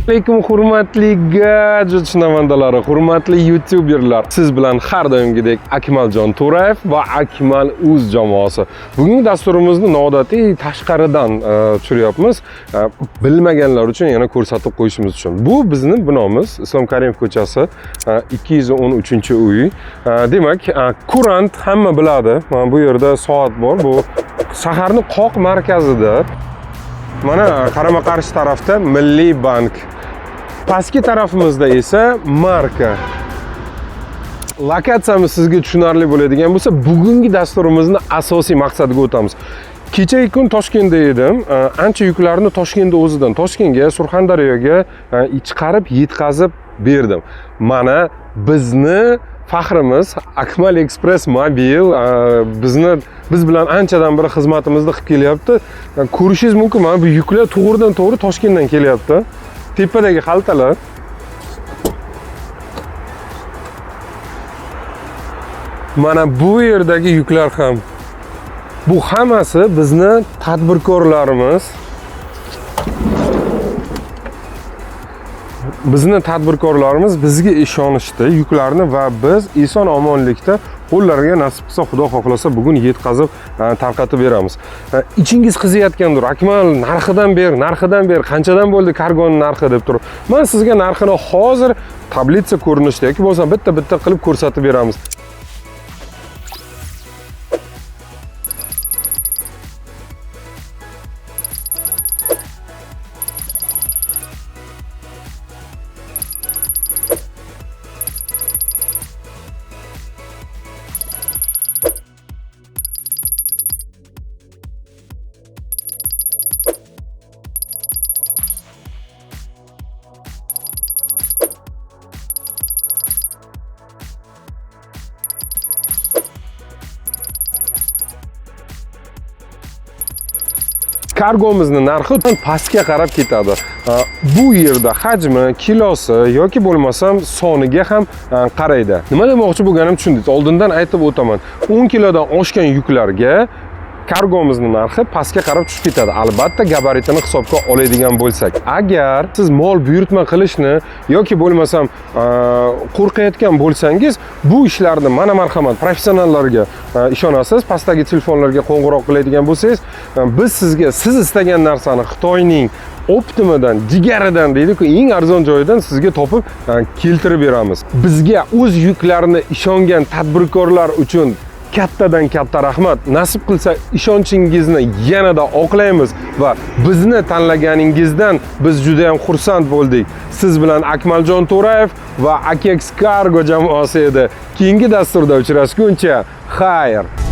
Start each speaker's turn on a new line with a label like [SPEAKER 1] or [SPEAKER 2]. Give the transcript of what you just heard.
[SPEAKER 1] Alaykum hurmatli gadjet shinavandalari, hurmatli youtuberlar. Siz bilan har doimgidek Akmaljon To'rayev va Akmal Uz jamoasi. Bugungi dasturimizni noodatiy tashqaridan tushiryapmiz. Bilmaganlar uchun yana ko'rsatib qo'yishimiz uchun. Bu bizning binomiz, Islom Karimov ko'chasi 213-uy. Demak, kurant hamma biladi. Bu yerda soat bor. Bu shaharning qoq markazida. Mana qarama-qarshi tarafda Milliy bank. Pastki tarafimizda esa marka. Lokatsiyamiz sizga tushunarli bo'ladigan bo'lsa, bugungi dasturimizni asosiy maqsadiga o'tamiz. Kechagi kun Toshkentda edim. Ancha yuklarni Toshkentda o'zidan Toshkentga, Surxondaryoga chiqarib yetkazib berdim. Mana bizni faxrimiz Akmal Express Mobil biz bilan anchadan beri xizmatimizni qilib kelyapti. Ko'rishingiz mumkin, mana bu yuklar to'g'ridan-to'g'ri Toshkentdan kelyapti. Tepadagi xaltalar. Mana bu yerdagi yuklar ham. Bu hammasi bizni tadbirkorlarimiz. Bizga ishonishdi yuklarni va biz eson omonlikda qo'llariga nasib qilsa, Xudo xohlasa bugun yetkazib tarqatib beramiz. Ichingiz qiziyotgandir. Akmal narxidan ber, qanchadan bo'ldi kargoning narxi deb turib. Men sizga narxini hozir tablitsa ko'rinishida yoki bo'lmasa bitta qilib ko'rsatib beramiz. Kargomizning narxi pastga qarab ketadi. Bu yerda hajmi, kilosi yoki bo'lmasam soniga ham qaraydi. Nima demoqchi bo'lganim tushundingiz? Oldindan aytib o'taman. 10 kilodan oshgan yuklarga kargomizning narxi pastga qarab tushib ketadi. Albatta gabaritini hisobga oladigan bo'lsak. Agar siz mol buyurtma qilishni yoki bo'lmasam qo'rqayotgan bo'lsangiz, bu ishlarni mana marhamat professionallarga ishonasiz. Pastdagi telefonlarga qo'ng'iroq qiladigan bo'lsangiz, biz sizga siz istagan narsani Xitoyning Optimadan, jigaridan deydi-ku, eng arzon joyidan sizga topib keltirib beramiz. Bizga o'z yuklarini ishongan tadbirkorlar uchun kattadan katta rahmat. Nasib qilsa ishonchingizni yanada oqlaymiz va bizni tanlaganingizdan biz juda ham xursand bo'ldik. Siz bilan Akmaljon To'rayev va Akex Cargo jamoasi edi. Keyingi dasturda uchrashguncha, xayr.